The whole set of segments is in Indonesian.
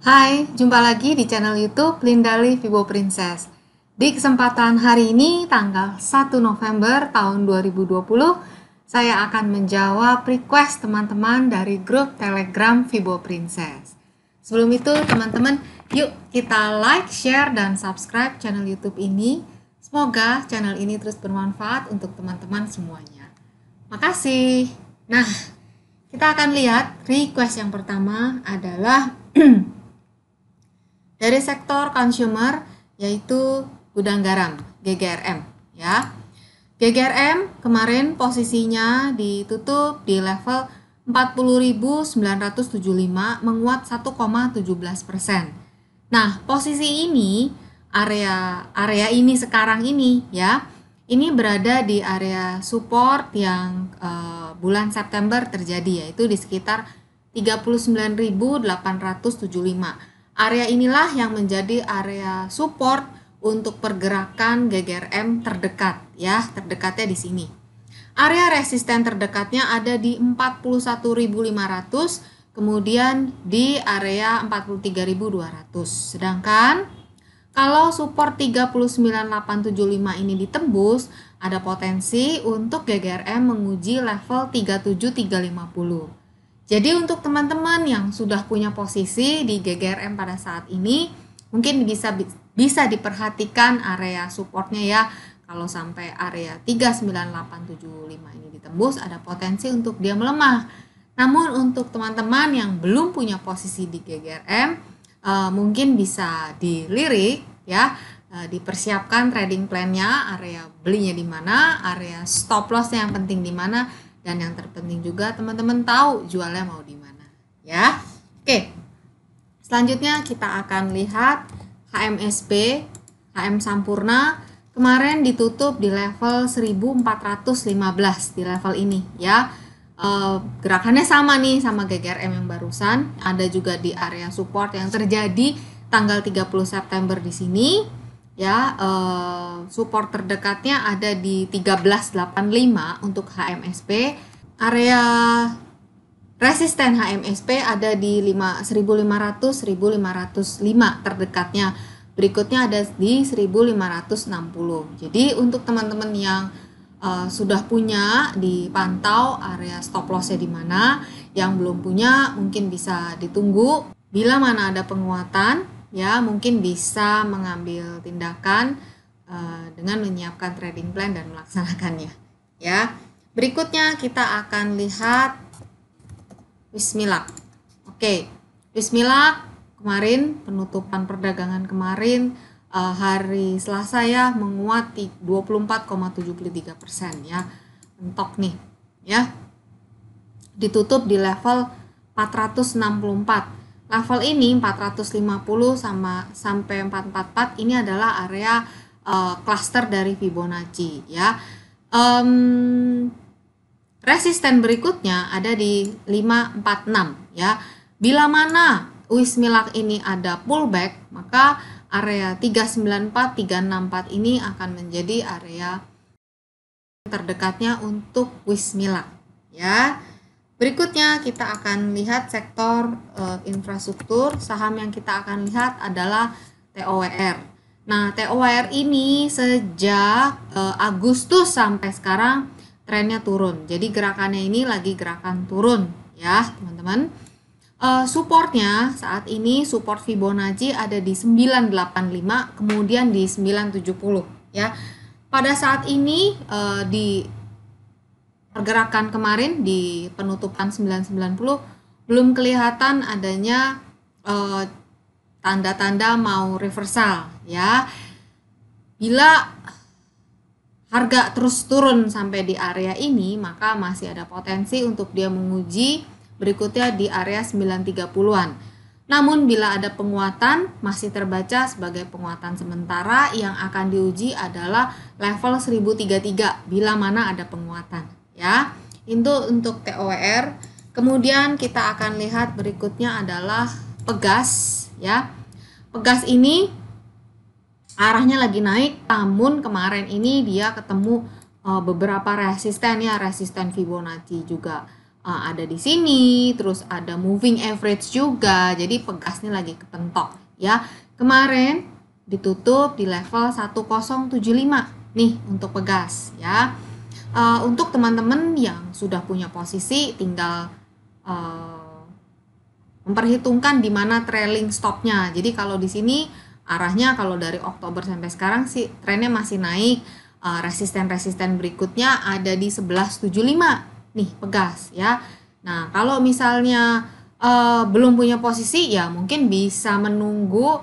Hai, jumpa lagi di channel YouTube Lindali Vibo Princess. Di kesempatan hari ini, tanggal 1 November tahun 2020, saya akan menjawab request teman-teman dari grup Telegram Vibo Princess. Sebelum itu, teman-teman, yuk kita like, share, dan subscribe channel YouTube ini. Semoga channel ini terus bermanfaat untuk teman-teman semuanya. Makasih. Nah, kita akan lihat request yang pertama adalah dari sektor consumer, yaitu gudang garam, GGRM ya. GGRM kemarin posisinya ditutup di level 40.975, menguat 1,17%. Nah, posisi ini area ini sekarang ini ya, ini berada di area support yang bulan September terjadi, yaitu di sekitar 39.875. Area inilah yang menjadi area support untuk pergerakan GGRM terdekat ya, terdekatnya di sini. Area resisten terdekatnya ada di 41.500, kemudian di area 43.200. Sedangkan kalau support 39.875 ini ditembus, ada potensi untuk GGRM menguji level 37.350. Jadi untuk teman-teman yang sudah punya posisi di GGRM pada saat ini, mungkin bisa diperhatikan area supportnya ya. Kalau sampai area 39875 ini ditembus, ada potensi untuk dia melemah. Namun untuk teman-teman yang belum punya posisi di GGRM, mungkin bisa dilirik ya, dipersiapkan trading plan-nya, area belinya di mana, area stop loss-nya yang penting di mana. Dan yang terpenting juga teman-teman tahu jualnya mau di mana ya. Oke. Selanjutnya kita akan lihat HMSP, HM Sampurna kemarin ditutup di level 1415 di level ini ya. Gerakannya sama nih sama GGRM yang barusan, ada juga di area support yang terjadi tanggal 30 September di sini. Ya, support terdekatnya ada di 1385 untuk HMSP. Area resisten HMSP ada di 1500-1505 terdekatnya. Berikutnya ada di 1560. Jadi untuk teman-teman yang sudah punya, dipantau area stop loss-nya di mana. Yang belum punya mungkin bisa ditunggu. Bila mana ada penguatan, ya mungkin bisa mengambil tindakan dengan menyiapkan trading plan dan melaksanakannya ya. Berikutnya kita akan lihat Wismilak. Oke, Wismilak kemarin penutupan perdagangan kemarin hari Selasa ya, menguat 24,73% ya, mentok nih ya, ditutup di level 464. Level ini 450 sampai 444 ini adalah area cluster dari Fibonacci ya. Resisten berikutnya ada di 546 ya. Bila mana Wismilak ini ada pullback, maka area 394 364 ini akan menjadi area terdekatnya untuk Wismilak ya. Berikutnya kita akan lihat sektor infrastruktur. Saham yang kita akan lihat adalah TOWR. Nah, TOWR ini sejak Agustus sampai sekarang trennya turun. Jadi gerakannya ini lagi gerakan turun ya, teman-teman. Supportnya saat ini support Fibonacci ada di 985, kemudian di 970 ya. Pada saat ini di pergerakan kemarin di penutupan 990 belum kelihatan adanya tanda-tanda mau reversal ya. Bila harga terus turun sampai di area ini, maka masih ada potensi untuk dia menguji berikutnya di area 930-an. Namun bila ada penguatan, masih terbaca sebagai penguatan sementara. Yang akan diuji adalah level 1033 bila mana ada penguatan ya. Itu untuk TOWR. Kemudian kita akan lihat berikutnya adalah Pegas ya. Pegas ini arahnya lagi naik, namun kemarin ini dia ketemu beberapa resisten ya, resisten Fibonacci juga ada di sini, terus ada moving average juga, jadi pegasnya lagi kepentok ya. Kemarin ditutup di level 1075 nih untuk pegas ya. Untuk teman-teman yang sudah punya posisi tinggal memperhitungkan di mana trailing stopnya. Jadi kalau di sini arahnya kalau dari Oktober sampai sekarang sih trennya masih naik. Resisten-resisten berikutnya ada di 1175 nih pegas ya. Nah kalau misalnya belum punya posisi ya mungkin bisa menunggu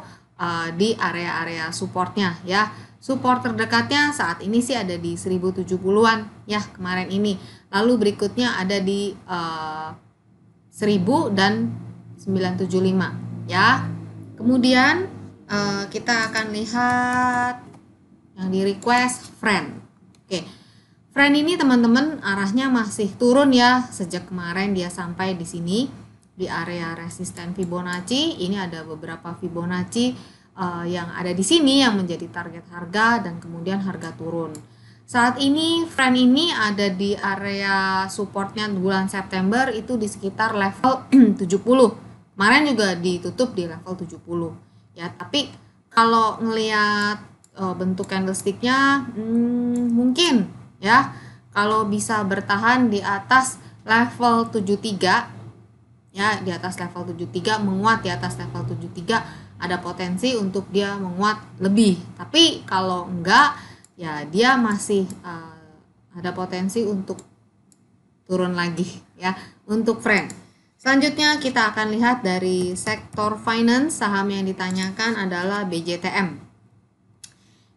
di area-area supportnya ya. Support terdekatnya saat ini sih ada di 1070-an ya kemarin ini. Lalu berikutnya ada di 1000 dan 975 ya. Kemudian kita akan lihat yang di request friend. Oke. Friend ini teman-teman arahnya masih turun ya, sejak kemarin dia sampai di sini di area resisten Fibonacci. Ini ada beberapa Fibonacci yang ada di sini yang menjadi target harga dan kemudian harga turun. Saat ini friend ini ada di area supportnya bulan September itu di sekitar level 70. Kemarin juga ditutup di level 70 ya, tapi kalau ngelihat bentuk candlesticknya mungkin ya kalau bisa bertahan di atas level 73 ya, di atas level 73 menguat di atas level 73 ada potensi untuk dia menguat lebih. Tapi kalau enggak ya dia masih ada potensi untuk turun lagi ya untuk friend. Selanjutnya kita akan lihat dari sektor finance. Saham yang ditanyakan adalah BJTM.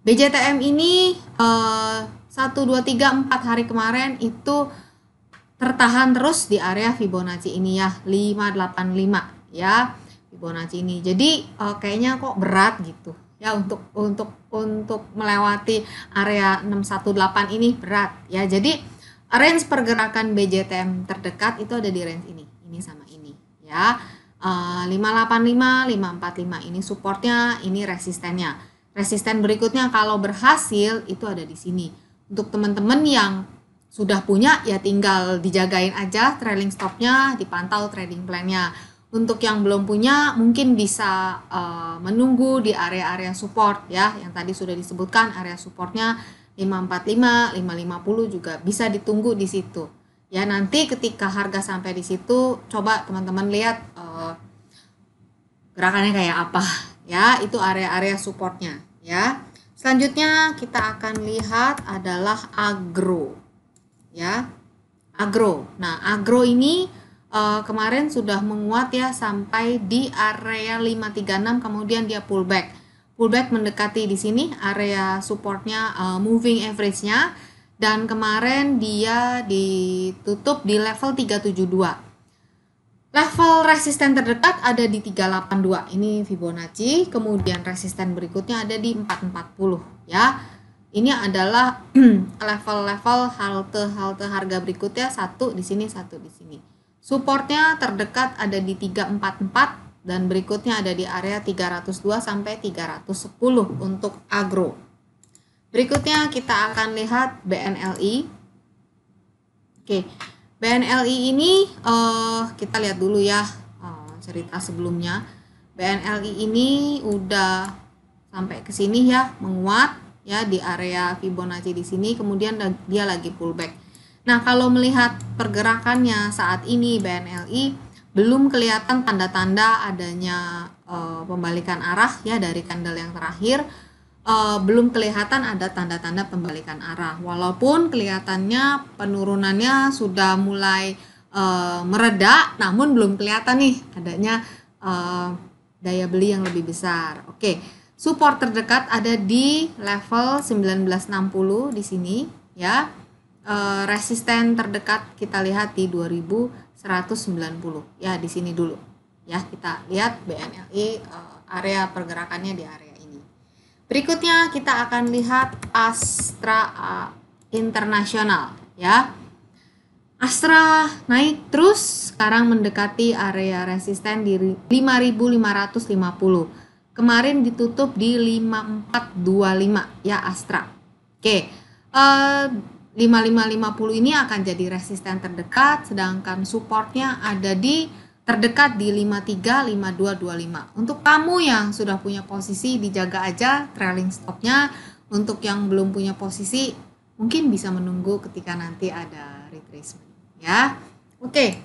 BJTM ini 1, 2, 3, 4 hari kemarin itu tertahan terus di area Fibonacci ini ya, 585 ya Fibonacci ini. Jadi kayaknya kok berat gitu ya untuk melewati area 618 ini berat ya. Jadi range pergerakan BJTM terdekat itu ada di range ini sama ini ya. 585, 545 ini supportnya, ini resistennya. Resisten berikutnya kalau berhasil itu ada di sini. Untuk teman-teman yang sudah punya ya tinggal dijagain aja trailing stopnya, dipantau trading plan-nya. Untuk yang belum punya mungkin bisa menunggu di area-area support ya, yang tadi sudah disebutkan area supportnya 545, 550 juga bisa ditunggu di situ. Ya nanti ketika harga sampai di situ coba teman-teman lihat gerakannya kayak apa ya, itu area-area supportnya ya. Selanjutnya kita akan lihat adalah agro ya, agro. Nah agro ini kemarin sudah menguat ya sampai di area 536, kemudian dia pullback mendekati di sini area supportnya, moving average-nya, dan kemarin dia ditutup di level 372. Level resisten terdekat ada di 382, ini Fibonacci, kemudian resisten berikutnya ada di 440 ya. Ini adalah level-level halte harga berikutnya, satu di sini, satu di sini. Supportnya terdekat ada di 344 dan berikutnya ada di area 302 sampai 310 untuk agro. Berikutnya kita akan lihat BNLI. Oke, BNLI ini kita lihat dulu ya cerita sebelumnya. BNLI ini udah sampai ke sini ya, menguat ya di area Fibonacci di sini, kemudian dia lagi pullback. Nah, kalau melihat pergerakannya saat ini BNLI belum kelihatan tanda-tanda adanya pembalikan arah ya dari candle yang terakhir. Belum kelihatan ada tanda-tanda pembalikan arah, walaupun kelihatannya penurunannya sudah mulai mereda, namun belum kelihatan nih adanya daya beli yang lebih besar. Oke, support terdekat ada di level 1960 di sini ya. Resisten terdekat kita lihat di 2190 ya, di sini dulu ya. Kita lihat BNLI area pergerakannya di area ini. Berikutnya kita akan lihat Astra Internasional ya. Astra naik terus, sekarang mendekati area resisten di 5.550. kemarin ditutup di 5425 ya Astra. Oke, 5550 ini akan jadi resisten terdekat, sedangkan supportnya ada di terdekat di 535225. Untuk kamu yang sudah punya posisi, dijaga aja trailing stopnya. Untuk yang belum punya posisi, mungkin bisa menunggu ketika nanti ada retracement ya. Oke,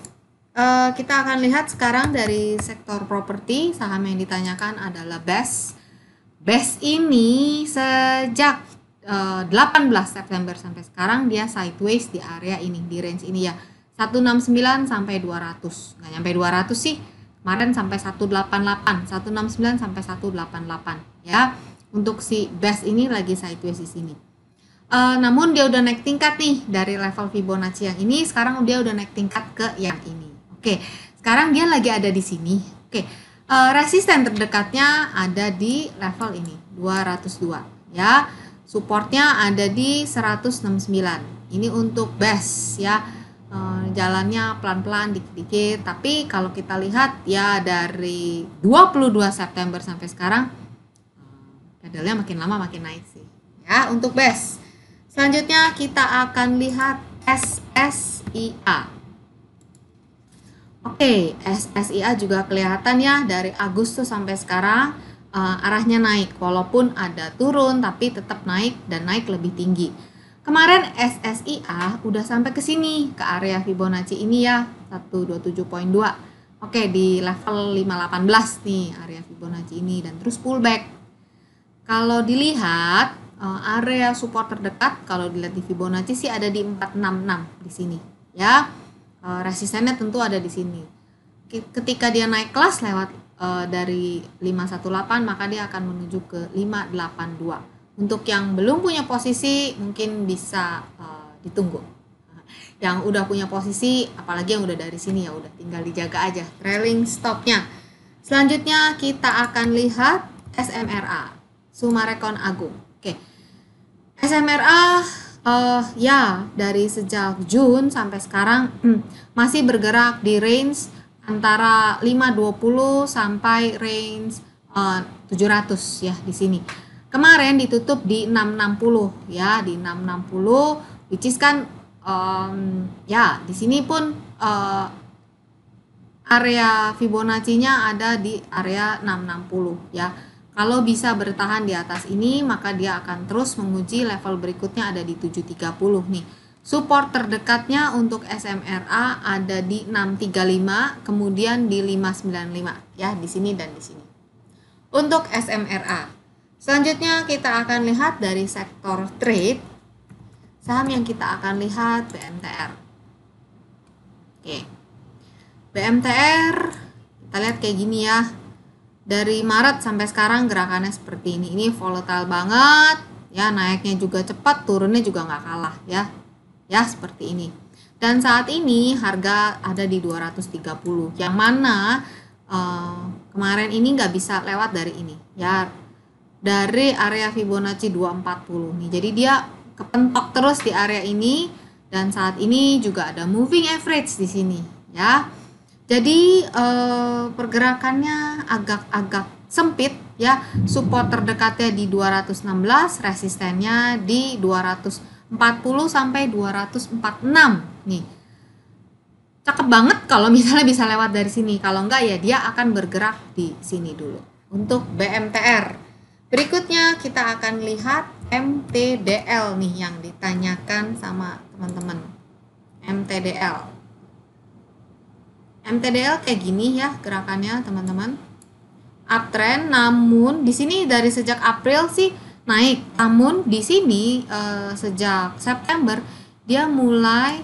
kita akan lihat sekarang dari sektor properti. Saham yang ditanyakan adalah BES. BES ini sejak 18 September sampai sekarang dia sideways di area ini, di range ini ya, 169 sampai 200. Nggak nyampe 200 sih, kemarin sampai 188, 169 sampai 188 ya. Untuk si BES ini lagi sideways di sini. Namun dia udah naik tingkat nih dari level Fibonacci yang ini, sekarang dia udah naik tingkat ke yang ini. Oke, sekarang dia lagi ada di sini. Oke, resisten terdekatnya ada di level ini, 202 ya. Supportnya ada di 169. Ini untuk BES ya. Jalannya pelan-pelan dikit-dikit, tapi kalau kita lihat ya dari 22 September sampai sekarang pedalnya makin lama makin naik sih ya untuk BES. Selanjutnya kita akan lihat SSIA. Oke, SSIA juga kelihatan ya dari Agustus sampai sekarang arahnya naik, walaupun ada turun tapi tetap naik dan naik lebih tinggi. Kemarin SSIA udah sampai ke sini, ke area Fibonacci ini ya, 127.2. Oke, di level 518 nih area Fibonacci ini dan terus pullback. Kalau dilihat area support terdekat, kalau dilihat di Fibonacci sih ada di 466 di sini ya. Resistennya tentu ada di sini. Ketika dia naik kelas lewat dari 518, maka dia akan menuju ke 582. Untuk yang belum punya posisi mungkin bisa ditunggu. Yang udah punya posisi, apalagi yang udah dari sini ya udah tinggal dijaga aja trailing stopnya. Selanjutnya kita akan lihat SMRA, Summarecon Agung. Oke, SMRA ya dari sejak Jun sampai sekarang masih bergerak di range antara 520 sampai range 700 ya di sini. Kemarin ditutup di 660 ya, di 660, which is kan ya di sini pun area Fibonacci-nya ada di area 660 ya. Kalau bisa bertahan di atas ini, maka dia akan terus menguji level berikutnya ada di 730 nih. Support terdekatnya untuk SMRA ada di 635, kemudian di 595 ya, di sini dan di sini. Untuk SMRA. Selanjutnya kita akan lihat dari sektor trade. Saham yang kita akan lihat BMTR. Oke. BMTR kita lihat kayak gini ya. Dari Maret sampai sekarang gerakannya seperti ini. Ini volatile banget ya, naiknya juga cepat, turunnya juga nggak kalah ya. Ya, seperti ini. Dan saat ini harga ada di 230. Yang mana kemarin ini nggak bisa lewat dari ini ya. Dari area Fibonacci 240 nih. Jadi dia kepentok terus di area ini dan saat ini juga ada moving average di sini ya. Jadi pergerakannya agak-agak sempit ya. Support terdekatnya di 216, resistennya di 240 sampai 246 nih. Cakep banget kalau misalnya bisa lewat dari sini. Kalau enggak ya dia akan bergerak di sini dulu. Untuk BMTR. Berikutnya kita akan lihat MTDL nih yang ditanyakan sama teman-teman. MTDL. MTDL kayak gini ya gerakannya teman-teman. Uptrend, namun di sini dari sejak April sih naik. Namun di sini sejak September dia mulai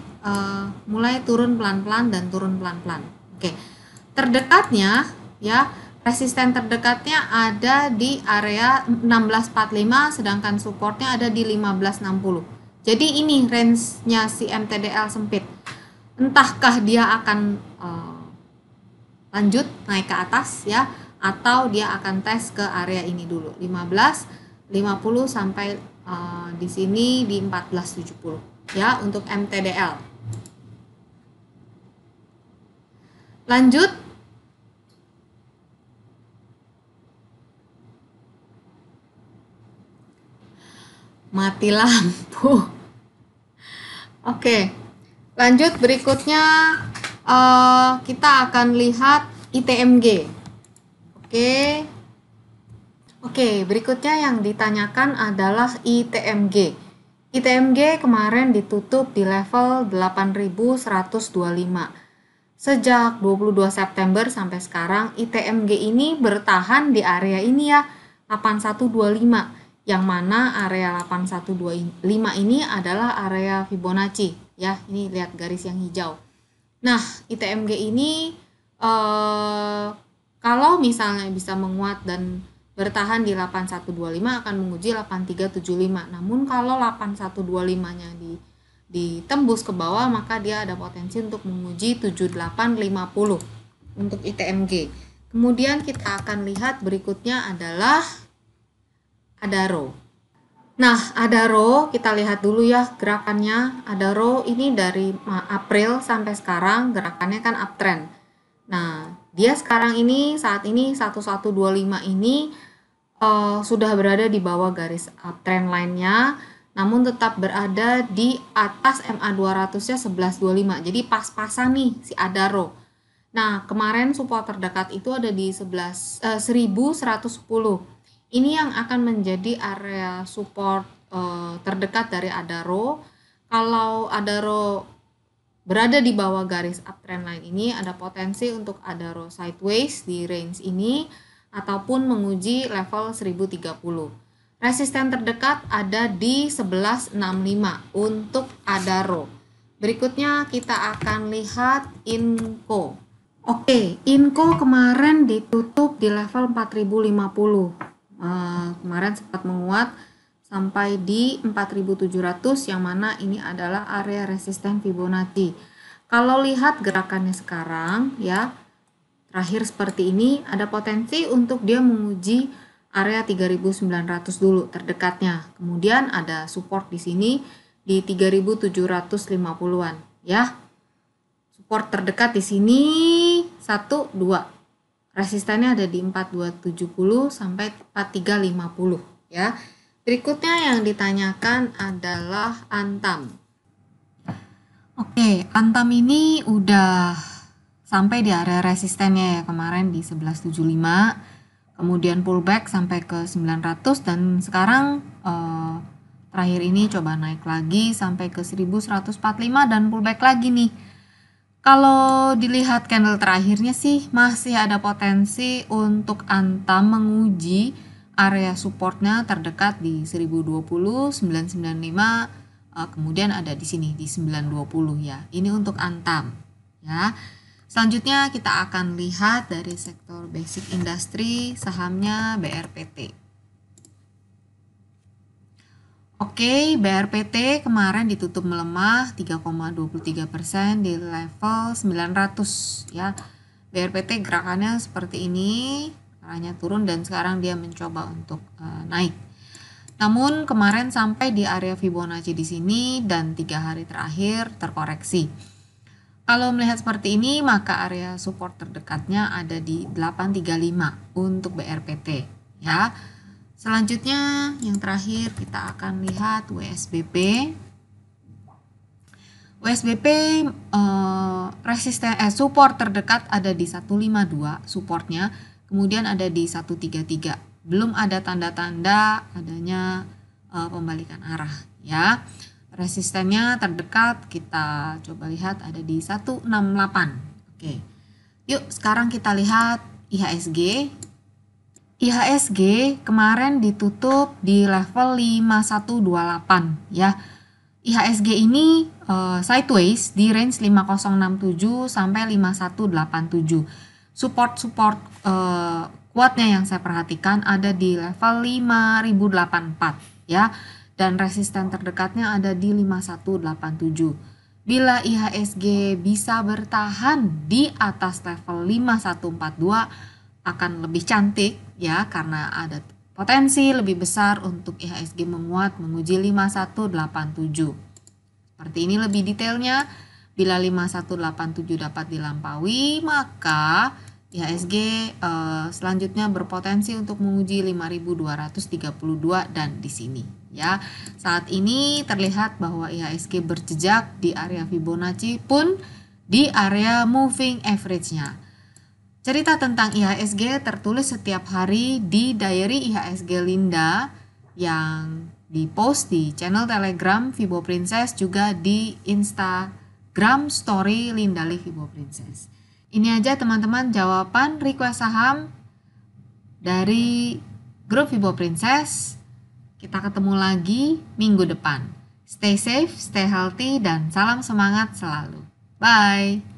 turun pelan-pelan dan turun pelan-pelan. Oke. Terdekatnya ya, resisten terdekatnya ada di area 1645 sedangkan supportnya ada di 1560. Jadi ini range-nya si MTDL sempit. Entahkah dia akan lanjut naik ke atas ya, atau dia akan tes ke area ini dulu 1550 sampai di sini di 1470 ya untuk MTDL. Lanjut mati lampu. Oke, lanjut berikutnya kita akan lihat ITMG. Oke, berikutnya yang ditanyakan adalah ITMG. ITMG kemarin ditutup di level 8.125. Sejak 22 September sampai sekarang ITMG ini bertahan di area ini ya, 8125. Yang mana area 8125 ini adalah area Fibonacci ya. Ini lihat garis yang hijau. Nah, ITMG ini kalau misalnya bisa menguat dan bertahan di 8125 akan menguji 8375. Namun kalau 8125-nya ditembus ke bawah, maka dia ada potensi untuk menguji 7850 untuk ITMG. Kemudian kita akan lihat berikutnya adalah Adaro. Nah, Adaro kita lihat dulu ya gerakannya. Adaro ini dari April sampai sekarang gerakannya kan uptrend. Nah, dia sekarang ini saat ini 1125 ini sudah berada di bawah garis uptrend line-nya, namun tetap berada di atas MA200-nya 1125. Jadi pas-pasan nih si Adaro. Nah, kemarin support terdekat itu ada di 1110. Ini yang akan menjadi area support terdekat dari Adaro. Kalau Adaro berada di bawah garis uptrend line ini, ada potensi untuk Adaro sideways di range ini ataupun menguji level 1030. Resisten terdekat ada di 1165 untuk Adaro. Berikutnya kita akan lihat Inco. Oke, Inco kemarin ditutup di level 4050. Kemarin sempat menguat sampai di 4700, yang mana ini adalah area resisten Fibonacci. Kalau lihat gerakannya sekarang ya, terakhir seperti ini, ada potensi untuk dia menguji area 3900 dulu terdekatnya. Kemudian ada support di sini di 3750-an ya. Support terdekat di sini 1 2. Resistannya ada di 4270 sampai 4350 ya. Berikutnya yang ditanyakan adalah Antam. Oke, Antam ini udah sampai di area resistennya ya, kemarin di 1175. Kemudian pullback sampai ke 900 dan sekarang terakhir ini coba naik lagi sampai ke 1145 dan pullback lagi nih. Kalau dilihat candle terakhirnya sih masih ada potensi untuk Antam menguji area supportnya terdekat di 1020, 995, kemudian ada di sini di 920 ya. Ini untuk Antam ya. Selanjutnya kita akan lihat dari sektor basic industry, sahamnya BRPT. Oke, BRPT kemarin ditutup melemah 3,23% di level 900 ya. BRPT gerakannya seperti ini, arahnya turun dan sekarang dia mencoba untuk naik. Namun kemarin sampai di area Fibonacci di sini dan 3 hari terakhir terkoreksi. Kalau melihat seperti ini, maka area support terdekatnya ada di 835 untuk BRPT ya. Selanjutnya yang terakhir kita akan lihat WSBP. WSBP support terdekat ada di 152 supportnya, kemudian ada di 133. Belum ada tanda-tanda adanya pembalikan arah ya. Resistennya terdekat kita coba lihat ada di 168. Oke. Yuk sekarang kita lihat IHSG. IHSG kemarin ditutup di level 5128 ya. IHSG ini sideways di range 5067 sampai 5187. Support kuatnya yang saya perhatikan ada di level 5084 ya. Dan resisten terdekatnya ada di 5187. Bila IHSG bisa bertahan di atas level 5142 akan lebih cantik ya, karena ada potensi lebih besar untuk IHSG menguat menguji 5187. Seperti ini lebih detailnya. Bila 5187 dapat dilampaui, maka IHSG selanjutnya berpotensi untuk menguji 5232 dan di sini ya. Saat ini terlihat bahwa IHSG berjejak di area Fibonacci pun di area moving average-nya. Cerita tentang IHSG tertulis setiap hari di diary IHSG Linda yang di-post di channel Telegram Fibo Princess, juga di Instagram story Lindali Fibo Princess. Ini aja teman-teman jawaban request saham dari grup Fibo Princess. Kita ketemu lagi minggu depan. Stay safe, stay healthy, dan salam semangat selalu. Bye!